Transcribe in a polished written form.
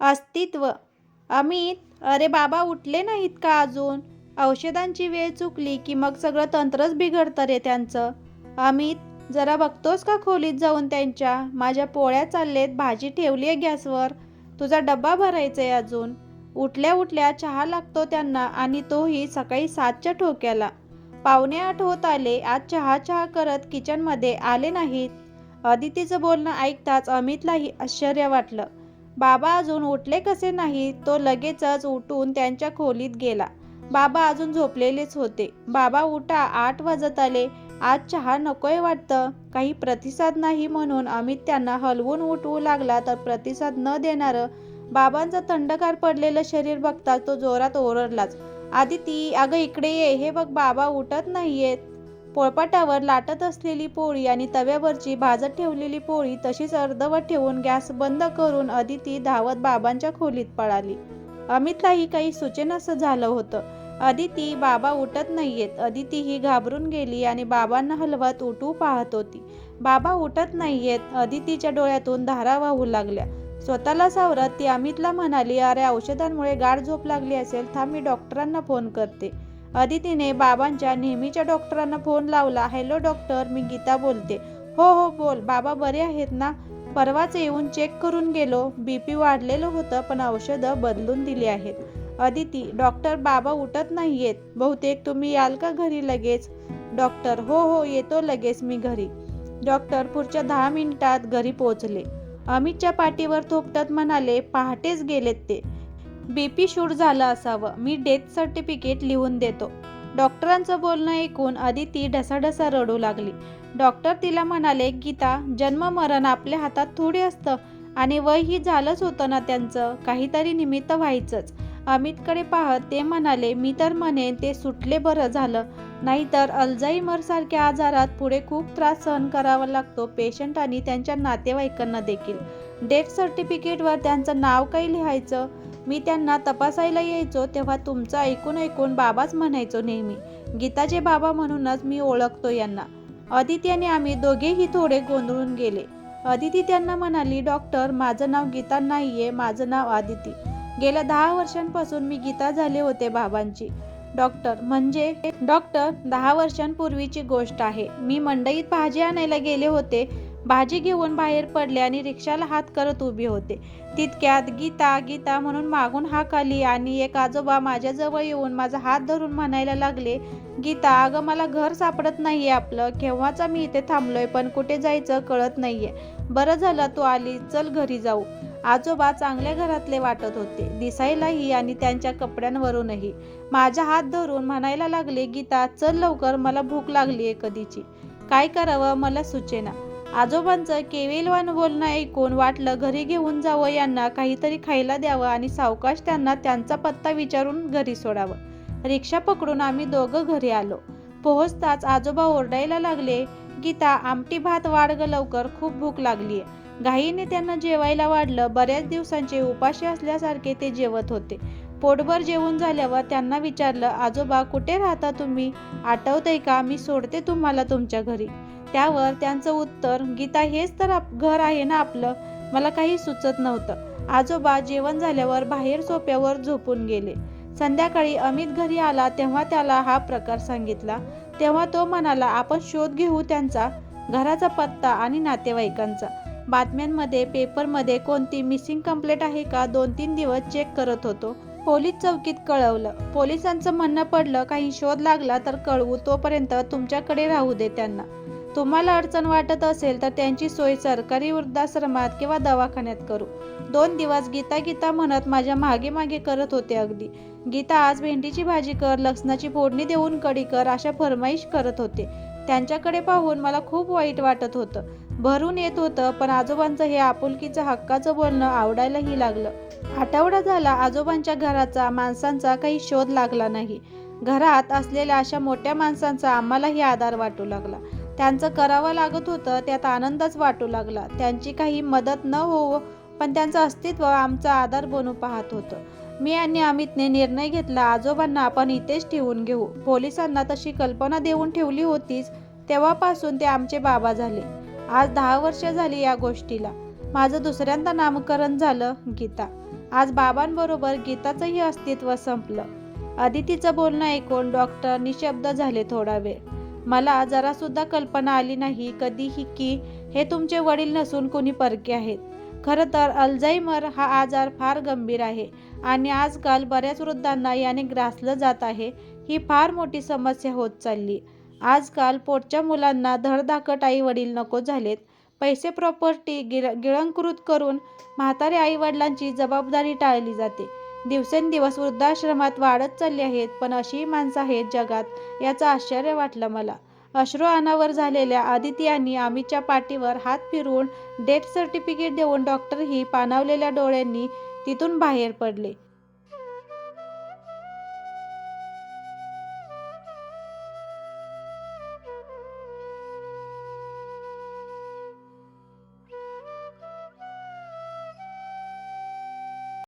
अस्तित्व. अमित, अरे बाबा उठले नाहीत का अजून? औषधांची वेळ चुकली की मग सगळं तंत्रच बिघडतं रे त्यांचं. अमित, जरा बघतोस का खोलीत जाऊन त्यांच्या? माझ्या पोळ्या चाललेत, भाजी ठेवली आहे गॅसवर, तुझा डब्बा भरायचा आहे अजून. उठल्या उठल्या चहा लागतो त्यांना आणि तोही सकाळी 7च्या ठोक्याला. 7:45 होत आले, आज चहा चहा करत किचनमध्ये आले नाहीत. अदितीचं बोलणं ऐकताच अमितलाही आश्चर्य वाटलं. बाबा अजून उठले कसे नाहीत? तो लगेचच उठून त्यांच्या खोलीत गेला. बाबा अजून झोपलेलेच होते. बाबा उठा, 8 वाजत आले, आज चहा नकोय वाटतं. काही प्रतिसाद नाही म्हणून अमित त्यांना हलवून उठवू लागला तर प्रतिसाद न देणारं बाबांचं थंडगार पडलेलं शरीर बघता तो जोरात ओरडलाच. आदिती, अगं इकडे ये, हे बघ बाबा उठत नाहीयेत. पोळपाटावर लाटत असलेली पोळी आणि तव्यावरची भाजत ठेवलेली पोळी तशीच अर्धवट ठेवून गॅस बंद करून अदिती धावत बाबांच्या खोलीत पळाली. अमितलाही काही सुचेनासं झालं होतं. अदिती, बाबा उठत नाहीयेत. अदिती ही घाबरून गेली आणि बाबांना हलवत उठू पाहत होती. बाबा उठत नाहीयेत. अदितीच्या डोळ्यातून धारा वाहू लागल्या. स्वतःला सावरत ती अमितला म्हणाली, अरे औषधांमुळे गाढ झोप लागली असेल, थांब मी डॉक्टरांना फोन करते. अदितीने बाबांच्या नेहमीच्या डॉक्टरांना फोन लावला. हॅलो डॉक्टर, मी गीता बोलते. हो हो बोल. बाबा बरे आहेत ना? परवाच येऊन चेक करून गेलो, बीपी वाढलेलं होतं पण औषधं बदलून दिली आहेत. अदिती, डॉक्टर, बाबा उठत नाहीयेत. बहुतेक तुम्ही याल का घरी लगेच? डॉक्टर, हो हो येतो लगेच मी घरी. डॉक्टर पुढच्या 10 मिनिटात घरी पोहोचले. अमितच्या पाठीवर थोपटत म्हणाले, पहाटेच गेलेत ते. बीपी शूट झालं असावं. मी डेथ सर्टिफिकेट लिहून देतो. डॉक्टरांचं बोलणं ऐकून अदिती ढसाढसा रडू लागली. डॉक्टर तिला म्हणाले, गीता, जन्म मरण आपल्या हातात थोडी असतं आणि वयही झालंच होतं ना त्यांचं, काहीतरी निमित्त व्हायचंच. अमितकडे पाहत ते म्हणाले, मी तर म्हणेन ते सुटले बरं झालं, नाहीतर अल्झायमर सारख्या आजारात पुढे खूप त्रास सहन करावा लागतो पेशंट आणि त्यांच्या नातेवाईकांना देखील. डेथ सर्टिफिकेटवर त्यांचं नाव काही लिहायचं? मी त्यांना तपासायला यायचो तेव्हा तुमचं ऐकून ऐकून बाबाच म्हणायचो नेहमी. गीताचे बाबा म्हणूनच मी ओळखतो यांना. अदिती आणि आम्ही दोघेही थोडे गोंधळून गेले. अदिती त्यांना म्हणाली, डॉक्टर, माझं नाव गीता नाहीये, माझं नाव आदिती. गेल्या 10 वर्षांपासून मी गीता झाले होते बाबांची. डॉक्टर, म्हणजे? डॉक्टर, 10 वर्षांपूर्वीची गोष्ट आहे. मी मंडईत भाजी आणायला गेले होते. भाजी घेऊन बाहेर पडले आणि रिक्षाला हात करत उभे होते. तितक्यात गीता गीता म्हणून मागून हाक आली आणि एक आजोबा माझ्याजवळ येऊन माझा हात धरून म्हणायला लागले, गीता, अगं मला घर सापडत नाहीये आपलं. केव्हाचा मी इथे थांबलोय पण कुठे जायचं कळत नाहीये. बरं झालं तू आली, चल घरी जाऊ. आजोबा चांगल्या घरातले वाटत होते, दिसायलाही आणि त्यांच्या कपड्यांवरूनही. माझा हात धरून म्हणायला लागले, गीता चल लवकर, मला भूक लागलीये कधीची. काय करावं मला सुचेना. आजोबांचं केविलवाण बोलणं ऐकून वाटलं घरी घेऊन जावं यांना, काहीतरी खायला द्यावं आणि सावकाश त्यांना त्यांचा पत्ता विचारून घरी सोडावं. रिक्षा पकडून आम्ही दोघं घरी आलो. पोहोचताच आजोबा ओरडायला लागले, गीता, आमटी भात वाढ ग लवकर, खूप भूक लागलीये. घाईने त्यांना जेवायला वाढलं. बऱ्याच दिवसांचे उपाशी असल्यासारखे ते जेवत होते. पोटभर जेवून झाल्यावर त्यांना विचारलं, आजोबा कुठे राहता तुम्ही? आठवतंय का? मी सोडते तुम्हाला तुमच्या घरी. त्यावर त्यांचं उत्तर, गीता, हेच तर घर आहे ना आपलं. मला काही सुचत नव्हतं. आजोबा जेवण झाल्यावर बाहेर सोफ्यावर झोपून गेले. संध्याकाळी अमित घरी आला तेव्हा त्याला हा प्रकार सांगितला. तेव्हा तो म्हणाला, आपण शोध घेऊ त्यांचा, घराचा पत्ता आणि नातेवाईकांचा. बातम्यांमध्ये, पेपरमध्ये कोणती मिसिंग कंप्लेंट आहे का 2-3 दिवस चेक करत होतो. पोलीस चौकीत कळवलं. पोलिसांचं म्हणणं पडलं, काही शोध लागला तर कळवू, तोपर्यंत तुमच्याकडे राहू दे त्यांना. तुम्हाला अडचण वाटत असेल तर त्यांची सोय सरकारी वृद्धाश्रमात किंवा दवाखान्यात करू. 2 दिवस गीता गीता म्हणत माझ्या मागे मागे करत होते अगदी. गीता, आज भेंडीची भाजी कर, लसणाची फोडणी देऊन कढी कर, अशा फरमाईश करत होते. त्यांच्याकडे पाहून मला खूप वाईट वाटत होतं, भरून येत होतं, पण आजोबांचं हे आपुलकीचं हक्काचं बोलणं आवडायलाही लागलं. आठवडा झाला आजोबांच्या घराचा, माणसांचा काही शोध लागला नाही. घरात असलेल्या अशा मोठ्या माणसांचा आम्हालाही आधार वाटू लागला. त्यांचं करावं लागत होतं त्यात आनंदच वाटू लागला. त्यांची काही मदत न होवो पण त्यांचं अस्तित्व आमचा आधार बनू पाहत होतं. मी आणि अमितने निर्णय घेतला, आजोबांना आपण इथेच ठेवून घेऊ. पोलिसांना तशी कल्पना देऊन ठेवली होतीच, तेव्हापासून ते आमचे बाबा झाले. आज 10 वर्ष झाली या गोष्टीला. माझं दुसऱ्यांदा नामकरण झालं गीता. आज बाबांबरोबर गीताचंही अस्तित्व संपलं. अदितीचं बोलणं ऐकून डॉक्टर निशब्द झाले थोडा वेळ. मला जरासुद्धा कल्पना आली नाही कधीही की हे तुमचे वडील नसून कुणी परके आहेत. खरं तर अल्झायमर हा आजार फार गंभीर आहे आणि आजकाल बऱ्याच वृद्धांना याने ग्रासलं जात आहे. ही फार मोठी समस्या होत चालली. आजकाल पोटच्या मुलांना धडधाकट आई वडील नको झालेत. पैसे प्रॉपर्टी गिळंकृत करून म्हातारे आई वडिलांची जबाबदारी टाळली जाते. दिवसेंदिवस वृद्धाश्रमात वाढत चालली आहेत. पण अशीही माणसं आहेत जगात याचं आश्चर्य वाटलं मला. अश्रू अनावर झालेल्या अदिती आणि अमितच्या पाठीवर हात फिरवून डेथ सर्टिफिकेट देऊन डॉक्टरही पाणावलेल्या डोळ्यांनी तिथून बाहेर पडले.